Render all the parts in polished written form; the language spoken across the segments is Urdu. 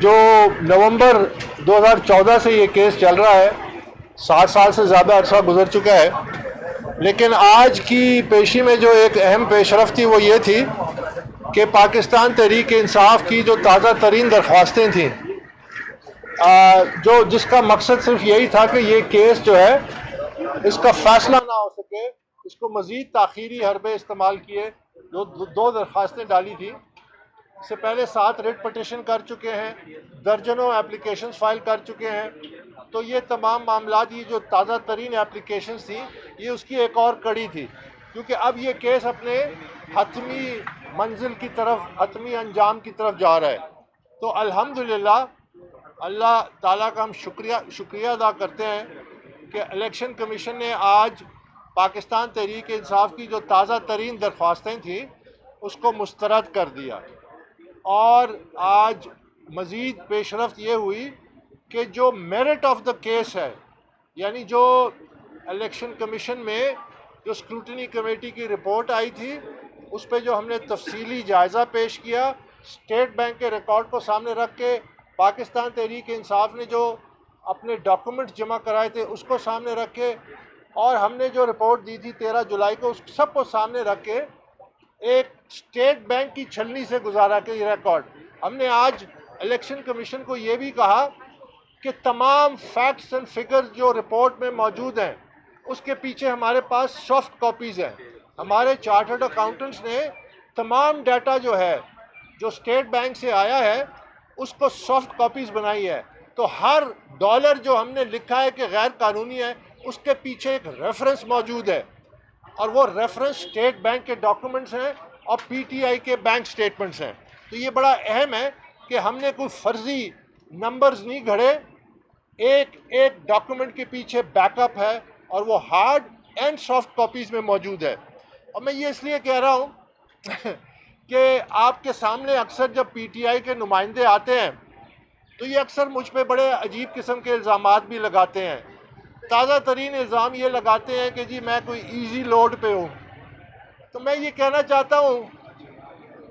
جو نومبر 2014 سے یہ کیس چل رہا ہے، 60 سال سے زیادہ عرصہ گزر چکا ہے، لیکن آج کی پیشی میں جو ایک اہم پیش رفت تھی وہ یہ تھی کہ پاکستان تحریک انصاف کی جو تازہ ترین درخواستیں تھیں، جس کا مقصد صرف یہی تھا کہ یہ کیس جو ہے اس کا فیصلہ نہ ہو سکے، اس کو مزید تاخیری حربے استعمال کیے، دو درخواستیں ڈالی تھی۔ اس سے پہلے 7 ریٹ پٹیشن کر چکے ہیں، درجنوں اپلیکیشنز فائل کر چکے ہیں۔ تو یہ تمام معاملات، یہ جو تازہ ترین اپلیکیشنز تھیں، یہ اس کی ایک اور کڑی تھی، کیونکہ اب یہ کیس اپنے حتمی منزل کی طرف، حتمی انجام کی طرف جا رہا ہے۔ تو الحمدللہ اللہ تعالیٰ کا ہم شکریہ ادا کرتے ہیں کہ الیکشن کمیشن نے آج پاکستان تحریک انصاف کی جو تازہ ترین درخواستیں تھیں اس کو مسترد کر دیا، اور آج مزید پیش رفت یہ ہوئی کہ جو میرٹ آف دا کیس ہے، یعنی جو الیکشن کمیشن میں جو اسکروٹنی کمیٹی کی رپورٹ آئی تھی اس پہ جو ہم نے تفصیلی جائزہ پیش کیا، اسٹیٹ بینک کے ریکارڈ کو سامنے رکھ کے، پاکستان تحریک انصاف نے جو اپنے ڈاکومنٹس جمع کرائے تھے اس کو سامنے رکھ کے، اور ہم نے جو رپورٹ دی تھی 13 جولائی کو، اس سب کو سامنے رکھ کے ایک اسٹیٹ بینک کی چھلنی سے گزارا کہ یہ ریکارڈ ہم نے آج الیکشن کمیشن کو یہ بھی کہا کہ تمام فیکٹس اینڈ فگرز جو رپورٹ میں موجود ہیں اس کے پیچھے ہمارے پاس سافٹ کاپیز ہیں۔ ہمارے چارٹرڈ اکاؤنٹنٹس نے تمام ڈیٹا جو ہے جو اسٹیٹ بینک سے آیا ہے اس کو سافٹ کاپیز بنائی ہے۔ تو ہر ڈالر جو ہم نے لکھا ہے کہ غیر قانونی ہے اس کے پیچھے ایک ریفرنس موجود ہے، اور وہ ریفرنس اسٹیٹ بینک کے ڈاکومنٹس ہیں اور پی ٹی آئی کے بینک سٹیٹمنٹس ہیں۔ تو یہ بڑا اہم ہے کہ ہم نے کوئی فرضی نمبرز نہیں گھڑے، ایک ایک ڈاکومنٹ کے پیچھے بیک اپ ہے اور وہ ہارڈ اینڈ سافٹ کاپیز میں موجود ہے۔ اور میں یہ اس لیے کہہ رہا ہوں کہ آپ کے سامنے اکثر جب پی ٹی آئی کے نمائندے آتے ہیں تو یہ اکثر مجھ پہ بڑے عجیب قسم کے الزامات بھی لگاتے ہیں۔ تازہ ترین الزام یہ لگاتے ہیں کہ جی میں کوئی ایزی لوڈ پہ ہوں۔ تو میں یہ کہنا چاہتا ہوں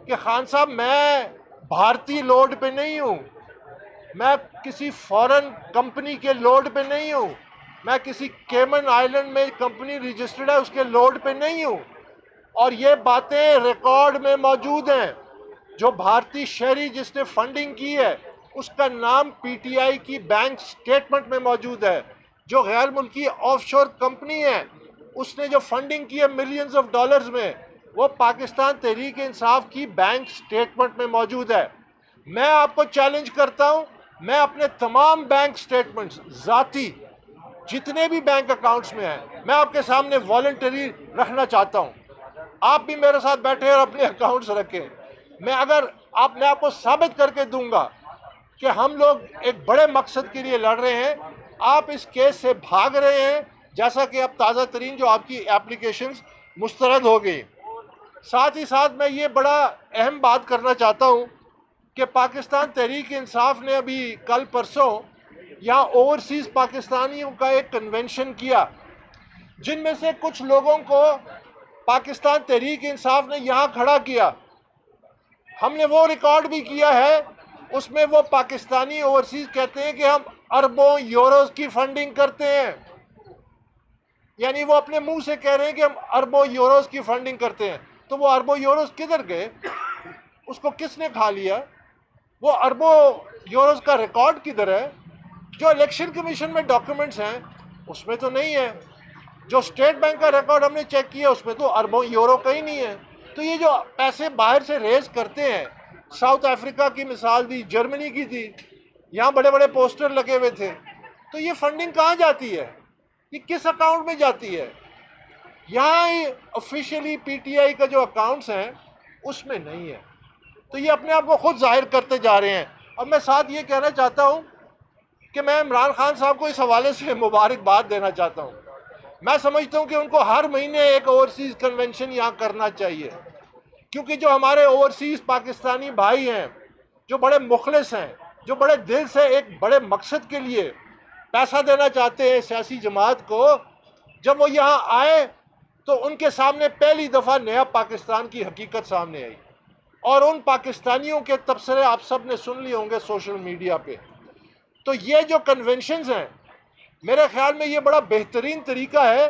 کہ خان صاحب، میں بھارتی لوڈ پہ نہیں ہوں، میں کسی فورن کمپنی کے لوڈ پہ نہیں ہوں، میں کسی کیمن آئلینڈ میں کمپنی رجسٹرڈ ہے اس کے لوڈ پہ نہیں ہوں، اور یہ باتیں ریکارڈ میں موجود ہیں۔ جو بھارتی شہری جس نے فنڈنگ کی ہے اس کا نام پی ٹی آئی کی بینک سٹیٹمنٹ میں موجود ہے۔ جو غیر ملکی آف شور کمپنی ہے اس نے جو فنڈنگ کی ہے ملینز آف ڈالرز میں، وہ پاکستان تحریک انصاف کی بینک سٹیٹمنٹ میں موجود ہے۔ میں آپ کو چیلنج کرتا ہوں، میں اپنے تمام بینک سٹیٹمنٹس ذاتی جتنے بھی بینک اکاؤنٹس میں ہیں میں آپ کے سامنے والنٹری رکھنا چاہتا ہوں۔ آپ بھی میرے ساتھ بیٹھے اور اپنے اکاؤنٹس رکھیں۔ میں آپ کو ثابت کر کے دوں گا کہ ہم لوگ ایک بڑے مقصد کے لیے لڑ رہے ہیں، آپ اس کیس سے بھاگ رہے ہیں، جیسا کہ اب تازہ ترین جو آپ کی اپلیکیشنز مسترد ہو گئی۔ ساتھ ہی ساتھ میں یہ بڑا اہم بات کرنا چاہتا ہوں کہ پاکستان تحریک انصاف نے ابھی کل پرسوں یہاں اوورسیز پاکستانیوں کا ایک کنونشن کیا، جن میں سے کچھ لوگوں کو پاکستان تحریک انصاف نے یہاں کھڑا کیا۔ ہم نے وہ ریکارڈ بھی کیا ہے، اس میں وہ پاکستانی اوورسیز کہتے ہیں کہ ہم اربوں یوروز کی فنڈنگ کرتے ہیں، یعنی وہ اپنے منہ سے کہہ رہے ہیں کہ ہم اربوں یوروز کی فنڈنگ کرتے ہیں۔ تو وہ اربوں یوروز کدھر گئے؟ اس کو کس نے کھا لیا؟ وہ اربوں یوروز کا ریکارڈ کدھر ہے؟ جو الیکشن کمیشن میں ڈاکومنٹس ہیں اس میں تو نہیں ہے، جو اسٹیٹ بینک کا ریکارڈ ہم نے چیک کیا اس میں تو اربوں یورو کہیں نہیں ہے۔ تو یہ جو پیسے باہر سے ریز کرتے ہیں، ساؤتھ افریقہ کی مثال دی، جرمنی کی تھی، یہاں بڑے بڑے پوسٹر لگے ہوئے تھے، تو یہ فنڈنگ کہاں جاتی ہے؟ یہ کس اکاؤنٹ میں جاتی ہے؟ یہاں آفیشیلی پی ٹی آئی کا جو اکاؤنٹس ہیں اس میں نہیں ہے۔ تو یہ اپنے آپ کو خود ظاہر کرتے جا رہے ہیں۔ اور میں ساتھ یہ کہنا چاہتا ہوں کہ میں عمران خان صاحب کو اس حوالے سے مبارکباد دینا چاہتا ہوں۔ میں سمجھتا ہوں کہ ان کو ہر مہینے ایک اوورسیز کنونشن یہاں کرنا چاہیے، کیونکہ جو ہمارے اوورسیز پاکستانی بھائی ہیں، جو بڑے مخلص ہیں، جو بڑے دل سے ایک بڑے مقصد کے لیے پیسہ دینا چاہتے ہیں سیاسی جماعت کو، جب وہ یہاں آئے تو ان کے سامنے پہلی دفعہ نیا پاکستان کی حقیقت سامنے آئی۔ اور ان پاکستانیوں کے تبصرے آپ سب نے سن لیے ہوں گے سوشل میڈیا پہ. تو یہ جو کنونشنز ہیں میرے خیال میں یہ بڑا بہترین طریقہ ہے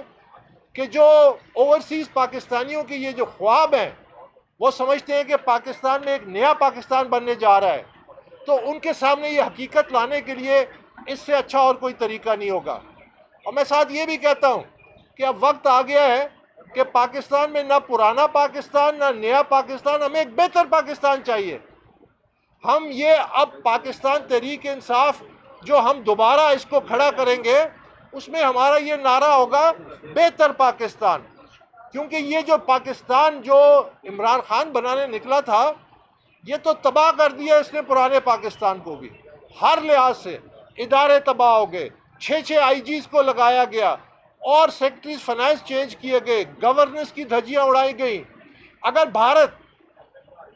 کہ جو اوورسیز پاکستانیوں کے یہ جو خواب ہیں وہ سمجھتے ہیں کہ پاکستان میں ایک نیا پاکستان بننے جا رہا ہے، تو ان کے سامنے یہ حقیقت لانے کے لیے اس سے اچھا اور کوئی طریقہ نہیں ہوگا. اور میں ساتھ یہ بھی کہتا ہوں کہ اب وقت آ گیا ہے کہ پاکستان میں نہ پرانا پاکستان نہ نیا پاکستان، ہمیں ایک بہتر پاکستان چاہیے. ہم یہ اب پاکستان تحریک انصاف جو ہم دوبارہ اس کو کھڑا کریں گے اس میں ہمارا یہ نعرہ ہوگا بہتر پاکستان. کیونکہ یہ جو پاکستان جو عمران خان بنانے نکلا تھا یہ تو تباہ کر دیا اس نے پرانے پاکستان کو بھی، ہر لحاظ سے ادارے تباہ ہو گئے، 6 آئی جیز کو لگایا گیا اور سیکرٹریز فائنانس چینج کیے گئے، گورننس کی دھجیاں اڑائی گئیں. اگر بھارت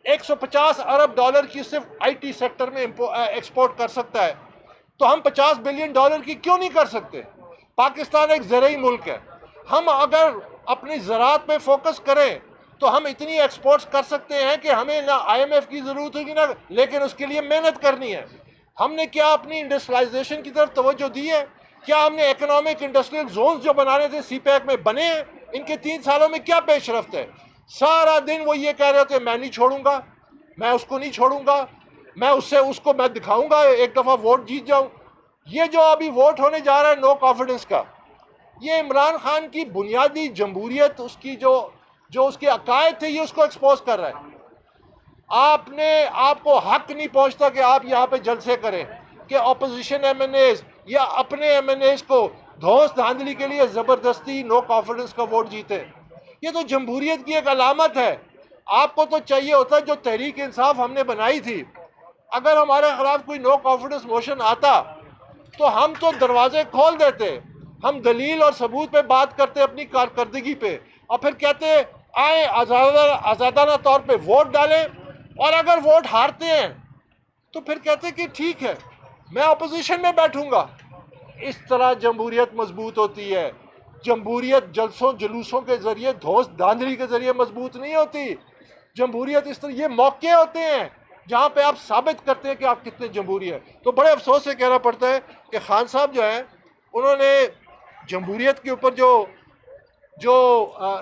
150 ارب ڈالر کی صرف آئی ٹی سیکٹر میں ایکسپورٹ کر سکتا ہے تو ہم 50 بلین ڈالر کی کیوں نہیں کر سکتے؟ پاکستان ایک زرعی ملک ہے، ہم اگر اپنی زراعت پہ فوکس کریں تو ہم اتنی ایکسپورٹس کر سکتے ہیں کہ ہمیں نہ آئی ایم ایف کی ضرورت ہوگی نہ، لیکن اس کے لیے محنت کرنی ہے. ہم نے کیا اپنی انڈسٹریلائزیشن کی طرف توجہ دی ہے؟ کیا ہم نے اکنامک انڈسٹریل زونز جو بنانے تھے سی پیک میں بنے ہیں؟ ان کے 3 سالوں میں کیا پیش رفت ہے؟ سارا دن وہ یہ کہہ رہے تھے میں نہیں چھوڑوں گا، میں اس کو نہیں چھوڑوں گا، میں اس کو میں دکھاؤں گا ایک دفعہ ووٹ جیت جاؤں. یہ جو ابھی ووٹ ہونے جا رہا ہے نو کانفیڈنس کا، یہ عمران خان کی بنیادی جمہوریت، اس کی جو اس کے عقائد تھے، یہ اس کو ایکسپوز کر رہا ہے. آپ کو حق نہیں پہنچتا کہ آپ یہاں پہ جلسے کریں کہ اپوزیشن ایم این ایز یا اپنے ایم این ایز کو دھوس دھاندلی کے لیے زبردستی نو کانفیڈنس کا ووٹ جیتے. یہ تو جمہوریت کی ایک علامت ہے. آپ کو تو چاہیے ہوتا جو تحریک انصاف ہم نے بنائی تھی، اگر ہمارے خلاف کوئی نو کانفیڈنس موشن آتا تو ہم تو دروازے کھول دیتے، ہم دلیل اور ثبوت پہ بات کرتے اپنی کارکردگی پہ، اور پھر کہتے آئیں آزادانہ طور پہ ووٹ ڈالیں، اور اگر ووٹ ہارتے ہیں تو پھر کہتے کہ ٹھیک ہے میں اپوزیشن میں بیٹھوں گا. اس طرح جمہوریت مضبوط ہوتی ہے. جمہوریت جلسوں جلوسوں کے ذریعے دھوس دھاندلی کے ذریعے مضبوط نہیں ہوتی. جمہوریت اس طرح یہ موقع ہوتے ہیں جہاں پہ آپ ثابت کرتے ہیں کہ آپ کتنے جمہوری ہیں. تو بڑے افسوس سے کہنا پڑتا ہے کہ خان صاحب جو ہیں انہوں نے جمہوریت کے اوپر جو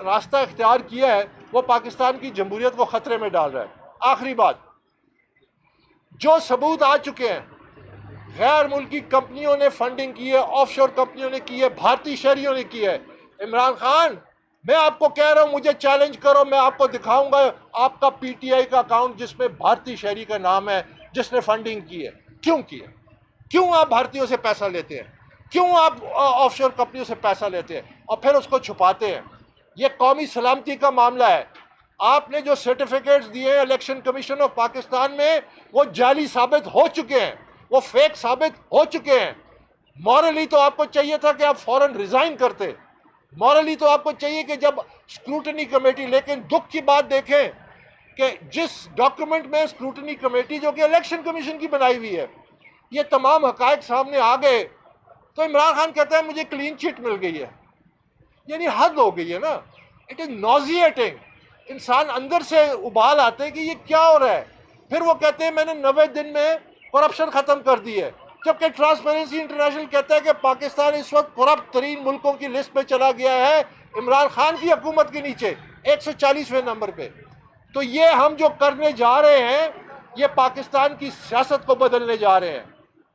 راستہ اختیار کیا ہے وہ پاکستان کی جمہوریت کو خطرے میں ڈال رہا ہے. آخری بات، جو ثبوت آ چکے ہیں غیر ملکی کمپنیوں نے فنڈنگ کی ہے، آف شور کمپنیوں نے کی ہے، بھارتی شہریوں نے کی ہے. عمران خان میں آپ کو کہہ رہا ہوں مجھے چیلنج کرو، میں آپ کو دکھاؤں گا آپ کا پی ٹی آئی کا اکاؤنٹ جس میں بھارتی شہری کا نام ہے جس نے فنڈنگ کی ہے. کیوں کی ہے؟ کیوں آپ بھارتیوں سے پیسہ لیتے ہیں؟ کیوں آپ آف شور کمپنیوں سے پیسہ لیتے ہیں اور پھر اس کو چھپاتے ہیں؟ یہ قومی سلامتی کا معاملہ ہے. آپ نے جو سرٹیفکیٹس دیے ہیں الیکشن کمیشن آف پاکستان میں وہ جعلی ثابت ہو چکے ہیں، وہ فیک ثابت ہو چکے ہیں. مورلی تو آپ کو چاہیے تھا کہ آپ فوراً ریزائن کرتے. مورلی تو آپ کو چاہیے کہ جب اسکروٹنی کمیٹی، لیکن دکھ کی بات دیکھیں کہ جس ڈاکومنٹ میں اسکروٹنی کمیٹی جو کہ الیکشن کمیشن کی بنائی ہوئی ہے یہ تمام حقائق سامنے آ گئے تو عمران خان کہتا ہے مجھے کلین چٹ مل گئی ہے. یعنی حد ہو گئی ہے نا. It is nauseating. انسان اندر سے ابال آتے کہ یہ کیا ہو رہا ہے. پھر وہ کہتے ہیں میں نے 90 دن میں کرپشن ختم کر دی ہے، جبکہ ٹرانسپیرنسی انٹرنیشنل کہتا ہے کہ پاکستان اس وقت کرپٹ ترین ملکوں کی لسٹ میں چلا گیا ہے عمران خان کی حکومت کے نیچے 140ویں نمبر پہ. تو یہ ہم جو کرنے جا رہے ہیں یہ پاکستان کی سیاست کو بدلنے جا رہے ہیں.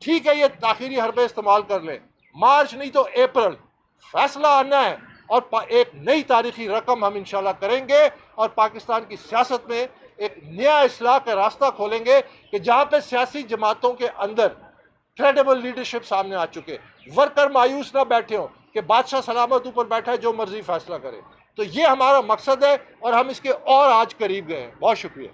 ٹھیک ہے یہ تاخیری حربے استعمال کر لیں، مارچ نہیں تو اپریل فیصلہ آنا ہے اور ایک نئی تاریخی رقم ہم انشاءاللہ کریں گے اور پاکستان کی سیاست میں ایک نیا اصلاح کا راستہ کھولیں گے کہ جہاں پہ سیاسی جماعتوں کے اندر کریڈیبل لیڈرشپ سامنے آ چکے، ورکر مایوس نہ بیٹھے ہوں کہ بادشاہ سلامت اوپر بیٹھا ہے جو مرضی فیصلہ کرے. تو یہ ہمارا مقصد ہے اور ہم اس کے اور آج قریب گئے ہیں. بہت شکریہ.